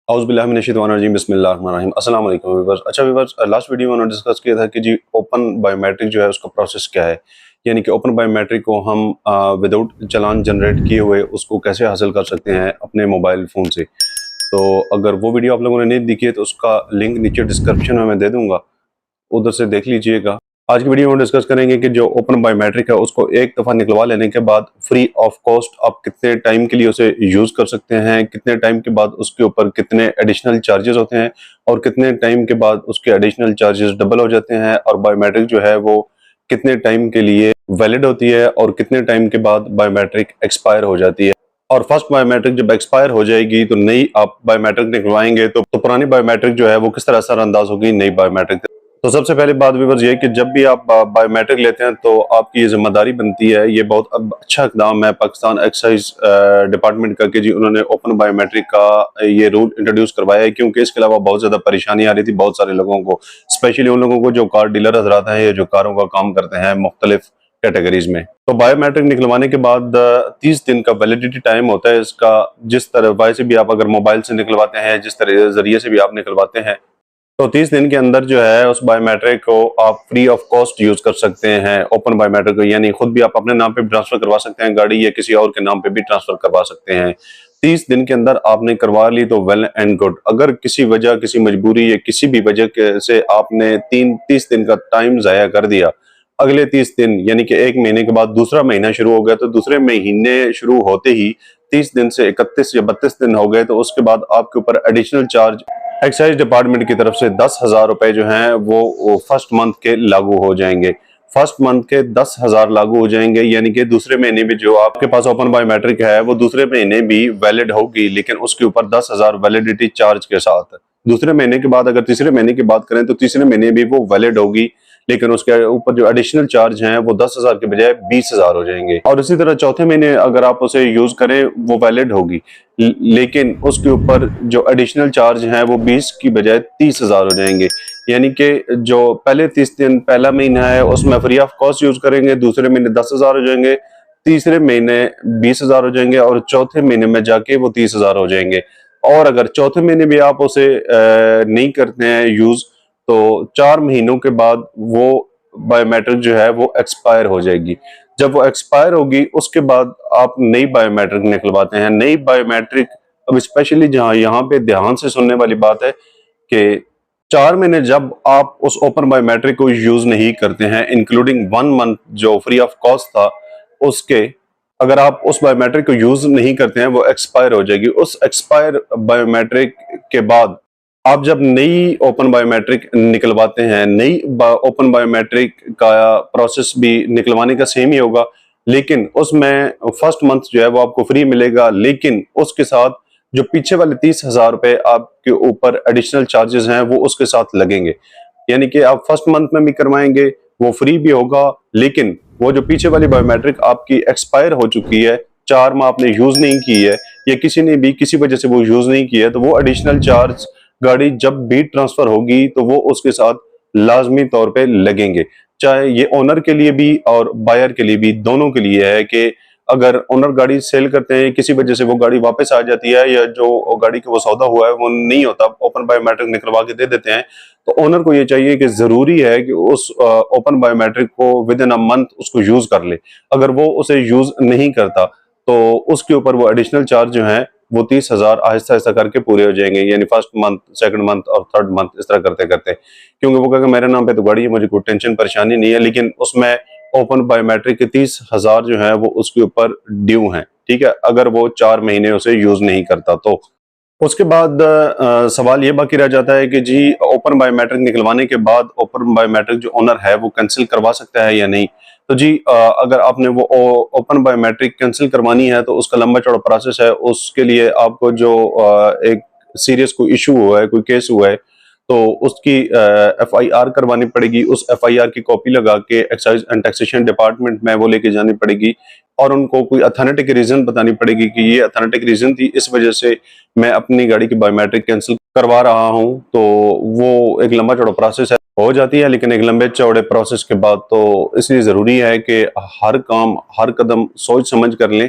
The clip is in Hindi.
औज़ुबिल्लाहि बिस्मिल्लाहिर्रहमानिर्रहीम। अस्सलाम वालेकुम व्यूअर्स। अच्छा व्यूअर्स, लास्ट वीडियो में उन्होंने डिस्कस किया था कि जी ओपन बायोमेट्रिक जो है उसका प्रोसेस क्या है, यानी कि ओपन बायोमेट्रिक को हम विदाउट चालान जनरेट किए हुए उसको कैसे हासिल कर सकते हैं अपने मोबाइल फ़ोन से। तो अगर वो वीडियो आप लोगों ने नहीं देखी है तो उसका लिंक नीचे डिस्क्रिप्शन में मैं दे दूंगा, उधर से देख लीजिएगा। आज की वीडियो में डिस्कस करेंगे कि जो ओपन बायोमेट्रिक है उसको एक दफ़ा निकलवा लेने के बाद फ्री ऑफ कॉस्ट आप कितने टाइम के लिए उसे यूज़ कर सकते हैं, कितने टाइम के बाद उसके ऊपर कितने एडिशनल चार्जेस होते हैं और कितने टाइम के बाद उसके एडिशनल चार्जेस डबल हो जाते हैं, और बायोमेट्रिक जो है वो कितने टाइम के लिए वैलिड होती है और कितने टाइम के बाद बायोमेट्रिक एक्सपायर हो जाती है। और फर्स्ट बायोमेट्रिक जब एक्सपायर हो जाएगी तो नई आप बायोमेट्रिक निकलवाएंगे तो पुरानी बायोमेट्रिक जो है वो किस तरह असरअंदाज होगी नई बायोमेट्रिक। तो सबसे पहली बात व्यूअर्स ये है कि जब भी आप बायोमेट्रिक लेते हैं तो आपकी ये जिम्मेदारी बनती है, ये बहुत अच्छा इकदाम है पाकिस्तान एक्साइज डिपार्टमेंट का कि जी उन्होंने ओपन बायोमेट्रिक का ये रूल इंट्रोड्यूस करवाया है, क्योंकि इसके अलावा बहुत ज़्यादा परेशानी आ रही थी बहुत सारे लोगों को, स्पेशली उन लोगों को जो कार डीलर हजरात हैं या जो कारों का काम करते हैं मुख्तलिफ कैटेगरीज में। तो बायोमेट्रिक निकलवाने के बाद 30 दिन का वैलिडिटी टाइम होता है इसका। जिस तरह वैसे भी आप अगर मोबाइल से निकलवाते हैं, जिस तरह जरिए से भी आप निकलवाते हैं, तो 30 दिन के अंदर जो है उस बायोमेट्रिक को आप फ्री ऑफ कॉस्ट यूज कर सकते हैं ओपन बायोमेट्रिक को, यानी खुद भी आप अपने नाम पे भी ट्रांसफर करवा सकते हैं गाड़ी, या किसी और के नाम पे भी ट्रांसफर करवा सकते हैं। 30 दिन के अंदर आपने करवा ली तो वेल एंड गुड। अगर किसी वजह, किसी मजबूरी या किसी भी वजह से आपने 30 दिन का टाइम जाया कर दिया, अगले 30 दिन यानी कि एक महीने के बाद दूसरा महीना शुरू हो गया, तो दूसरे महीने शुरू होते ही 30 दिन से 31 या 32 दिन हो गए, तो उसके बाद आपके ऊपर एडिशनल चार्ज एक्साइज डिपार्टमेंट की तरफ से 10,000 रुपए जो हैं वो फर्स्ट मंथ के लागू हो जाएंगे। फर्स्ट मंथ के 10,000 लागू हो जाएंगे, यानी कि दूसरे महीने भी जो आपके पास ओपन बायोमेट्रिक है वो दूसरे महीने भी वैलिड होगी, लेकिन उसके ऊपर 10,000 वैलिडिटी चार्ज के साथ। दूसरे महीने के बाद अगर तीसरे महीने की बात करें तो तीसरे महीने भी वो वैलिड होगी, लेकिन उसके ऊपर जो एडिशनल चार्ज हैं वो 10,000 के बजाय 20,000 हो जाएंगे। और इसी तरह चौथे महीने अगर आप उसे यूज करें वो वैलिड होगी, लेकिन उसके ऊपर जो एडिशनल चार्ज हैं वो 20 की बजाय 30,000 हो जाएंगे। यानी कि जो पहले 30 दिन पहला महीना है उसमें फ्री ऑफ कॉस्ट यूज करेंगे, दूसरे महीने 10,000 हो जाएंगे, तीसरे महीने 20,000 हो जाएंगे, और चौथे महीने में जाके वो 30,000 हो जाएंगे। और अगर चौथे महीने भी आप उसे नहीं करते हैं यूज, तो 4 महीनों के बाद वो बायोमेट्रिक जो है वो एक्सपायर हो जाएगी। जब वो एक्सपायर होगी उसके बाद आप नई बायोमेट्रिक निकलवाते हैं। नई बायोमेट्रिक, अब स्पेशली जहां यहाँ पे ध्यान से सुनने वाली बात है कि 4 महीने जब आप उस ओपन बायोमेट्रिक को यूज नहीं करते हैं, इंक्लूडिंग 1 मंथ जो फ्री ऑफ कॉस्ट था उसके, अगर आप उस बायोमेट्रिक को यूज नहीं करते हैं वो एक्सपायर हो जाएगी। उस एक्सपायर बायोमेट्रिक के बाद आप जब नई ओपन बायोमेट्रिक निकलवाते हैं, नई ओपन बायोमेट्रिक का प्रोसेस भी निकलवाने का सेम ही होगा, लेकिन उसमें फर्स्ट मंथ जो है वो आपको फ्री मिलेगा, लेकिन उसके साथ जो पीछे वाले 30,000 रुपए आपके ऊपर एडिशनल चार्जेस हैं वो उसके साथ लगेंगे। यानी कि आप फर्स्ट मंथ में भी करवाएंगे वो फ्री भी होगा, लेकिन वो जो पीछे वाली बायोमेट्रिक आपकी एक्सपायर हो चुकी है, 4 माह आपने यूज नहीं की है, या किसी ने भी किसी वजह से वो यूज नहीं किया है, तो वो एडिशनल चार्ज गाड़ी जब भी ट्रांसफर होगी तो वो उसके साथ लाजमी तौर पे लगेंगे। चाहे ये ओनर के लिए भी और बायर के लिए भी, दोनों के लिए है कि अगर ओनर गाड़ी सेल करते हैं, किसी वजह से वो गाड़ी वापस आ जाती है, या जो गाड़ी का वो सौदा हुआ है वो नहीं होता, ओपन बायोमेट्रिक निकलवा के दे देते हैं, तो ओनर को ये चाहिए कि जरूरी है कि उस ओपन बायोमेट्रिक को विद इन अ मंथ उसको यूज कर ले। अगर वो उसे यूज नहीं करता तो उसके ऊपर वो एडिशनल चार्ज जो है वो 30,000 आहिस्ता आहिस्ता करके पूरे हो जाएंगे, यानी फर्स्ट मंथ, सेकंड मंथ और थर्ड मंथ इस तरह करते करते, क्योंकि वो कहेगा मेरे नाम पे तो गाड़ी है, मुझे कोई टेंशन परेशानी नहीं है, लेकिन उसमें ओपन बायोमेट्रिक के 30,000 जो है वो उसके ऊपर ड्यू हैं। ठीक है, अगर वो 4 महीने उसे यूज नहीं करता तो। उसके बाद सवाल ये बाकी रह जाता है कि जी ओपन बायोमेट्रिक निकलवाने के बाद ओपन बायोमेट्रिक जो ओनर है वो कैंसिल करवा सकता है या नहीं। तो जी अगर आपने वो ओपन बायोमेट्रिक कैंसिल करवानी है तो उसका लंबा चौड़ा प्रोसेस है। उसके लिए आपको जो एक सीरियस कोई इशू हुआ है, कोई केस हुआ है, तो उसकी FIR करवानी पड़ेगी। उस FIR की कॉपी लगा के एक्साइज एंड टैक्सेशन डिपार्टमेंट में वो लेके जानी पड़ेगी, और उनको कोई अथेंटिक रीजन बतानी पड़ेगी कि ये अथेंटिक रीजन थी, इस वजह से मैं अपनी गाड़ी की बायोमेट्रिक कैंसिल करवा रहा हूं। तो वो एक लंबा चौड़ा प्रोसेस है, हो जाती है, लेकिन एक लंबे चौड़े प्रोसेस के बाद तो इसलिए जरूरी है कि हर काम हर कदम सोच समझ कर लें